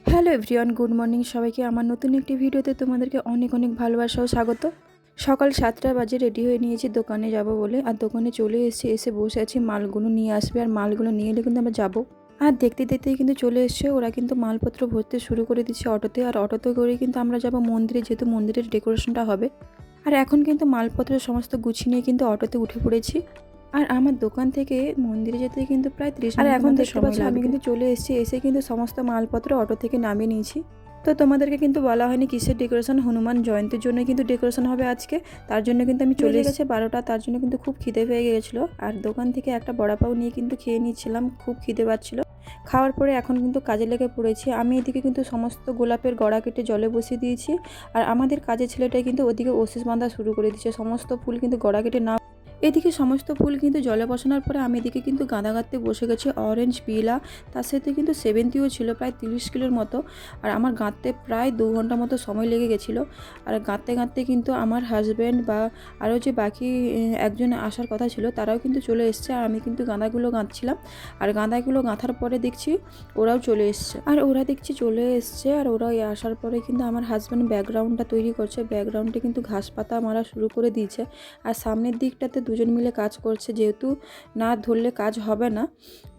Hello everyone, good morning সবাইকে। আমার নতুন একটি ভিডিওতে তোমাদেরকে অনেক অনেক ভালোবাসা ও স্বাগত। সকাল 7টা বাজে রেডি হয়ে নিয়েছি দোকানে যাব বলে, আর দোকানে চলে এসেছি। এসে বসে আছি, মালগুলো নিয়ে আসবে, আর মালগুলো নিয়ে এলে কিন্তু আমরা যাবো। আর দেখতে দেখতেই কিন্তু চলে এসছে, ওরা কিন্তু মালপত্র ভরতে শুরু করে দিচ্ছে অটোতে। আর অটোতে করে কিন্তু আমরা যাব মন্দিরে, যেহেতু মন্দিরের ডেকোরেশনটা হবে। আর এখন কিন্তু মালপত্র সমস্ত গুছিয়ে নিয়ে কিন্তু অটোতে উঠে পড়েছি। আর আমার দোকান থেকে মন্দিরে যেতে কিন্তু প্রায় 30 মিনিট। আর এখন দেখতে পাচ্ছি আমি কিন্তু চলে এসেছি। এসে কিন্তু সমস্ত মালপত্র অটো থেকে নামিয়ে নিয়েছি। তো তোমাদেরকে কিন্তু বলা হয়নি কিসের ডেকোরেশন, হনুমান জয়ন্তীর জন্য কিন্তু ডেকোরেশন হবে আজকে। তার জন্য কিন্তু আমি চলে গেছে 12টা, তার জন্য কিন্তু খুব খিদে পেয়ে গিয়েছিলো। আর দোকান থেকে একটা বড়াপাও নিয়ে কিন্তু খেয়ে নিচ্ছিলাম, খুব খিদে পাচ্ছিলো। খাওয়ার পরে এখন কিন্তু কাজে লেগে পড়েছি। আমি এদিকে কিন্তু সমস্ত গোলাপের গড়া কেটে জলে বসিয়ে দিয়েছি। আর আমাদের কাজের ছেলেটাই কিন্তু ওদিকে ওষুধ বাঁধা শুরু করে দিচ্ছে। সমস্ত ফুল কিন্তু গড়া কেটে না, এদিকে সমস্ত ফুল কিন্তু জলে বসানোর পরে আমি এদিকে কিন্তু গাঁদা গাঁথতে বসে গেছি। অরেঞ্জ, পিলা, তার সাথে কিন্তু সেভেন্তিও ছিল প্রায় 30 কিলোর মতো। আর আমার গাঁথতে প্রায় 2 ঘন্টা মতো সময় লেগে গেছিলো। আর গাঁথতে গাঁথতে কিন্তু আমার হাজব্যান্ড বা আরও যে বাকি একজন আসার কথা ছিল তারাও কিন্তু চলে এসছে। আর আমি কিন্তু গাঁদাগুলো গাঁথছিলাম। আর গাঁদাগুলো গাঁথার পরে দেখছি ওরাও চলে এসছে। আর ওরা দেখছি চলে এসছে, আর ওরা আসার পরে কিন্তু আমার হাজব্যান্ড ব্যাকগ্রাউন্ডটা তৈরি করছে। ব্যাকগ্রাউন্ডে কিন্তু ঘাস পাতা মারা শুরু করে দিয়েছে। আর সামনের দিকটাতে দুজন মিলে কাজ করছে, যেহেতু না ধরলে কাজ হবে না।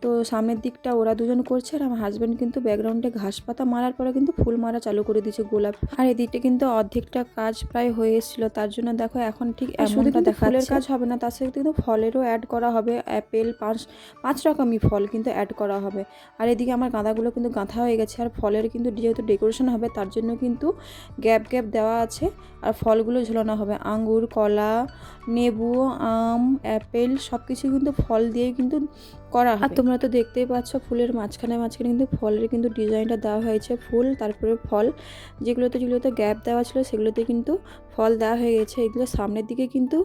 তো সামনের দিকটা ওরা দুজন করছে, আর আমার হাজব্যান্ড কিন্তু ব্যাকগ্রাউন্ডে ঘাস পাতা মারার পরে কিন্তু ফুল মারা চালু করে দিয়েছে গোলাপ। আর এদিকটা কিন্তু অর্ধেকটা কাজ প্রায় হয়ে এসেছিল। তার জন্য দেখো এখন ঠিক এমনটা দেখাচ্ছে। ফুলের কাজ হবে না, তার সাথে কিন্তু ফলেরও অ্যাড করা হবে। অ্যাপেল, 5 রকমই ফল কিন্তু অ্যাড করা হবে। আর এদিকে আমার গাঁদাগুলো কিন্তু গাঁথা হয়ে গেছে। আর ফলের কিন্তু যেহেতু ডেকোরেশন হবে তার জন্য কিন্তু গ্যাপ গ্যাপ দেওয়া আছে। আর ফলগুলো ঝোলানো হবে, আঙ্গুর, কলা, লেবু, আম, অ্যাপেল সব কিছু কিন্তু ফল দিয়ে কিন্তু করা হয়। আর তোমরা তো দেখতেই পাচ্ছ ফুলের মাঝখানে মাঝখানে কিন্তু ফলের কিন্তু ডিজাইনটা দেওয়া হয়েছে। ফুল, তারপরে ফল, যেগুলোতে গ্যাপ দেওয়া ছিল সেগুলোতে কিন্তু ফল দেওয়া হয়ে গেছে। এগুলো সামনের দিকে কিন্তু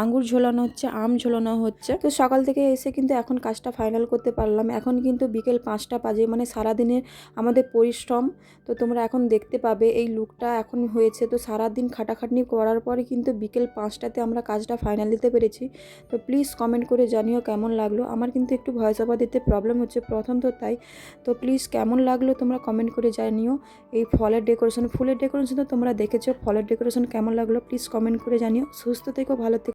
আঙ্গুর ঝোলানো হচ্ছে, আম ঝোলানো হচ্ছে। তো সকাল থেকে এসে কিন্তু এখন কাজটা ফাইনাল করতে পারলাম। এখন কিন্তু বিকেল 5টা বাজে, মানে সারাদিনের আমাদের পরিশ্রম তো তোমরা এখন দেখতে পাবে। এই লুকটা এখন হয়েছে, তো সারাদিন খাটাখাটনি করার পরে কিন্তু বিকেল 5টাতে আমরা কাজটা ফাইনাল দিতে পেরেছি। তো প্লিজ কমেন্ট করে জানিও কেমন লাগলো। আমার কিন্তু একটু ভয়েস ওভার দিতে প্রবলেম হচ্ছে প্রথম তো, তাই। তো প্লিজ কেমন লাগলো তোমরা কমেন্ট করে জানিও। এই ফলের ডেকোরেশন, ফুলের ডেকোরেশন তো তোমরা দেখেছো, ফলের ডেকোরেশন কেমন লাগলো প্লিজ কমেন্ট করে জানিও। সুস্থ থেকো, ভালো থেকো।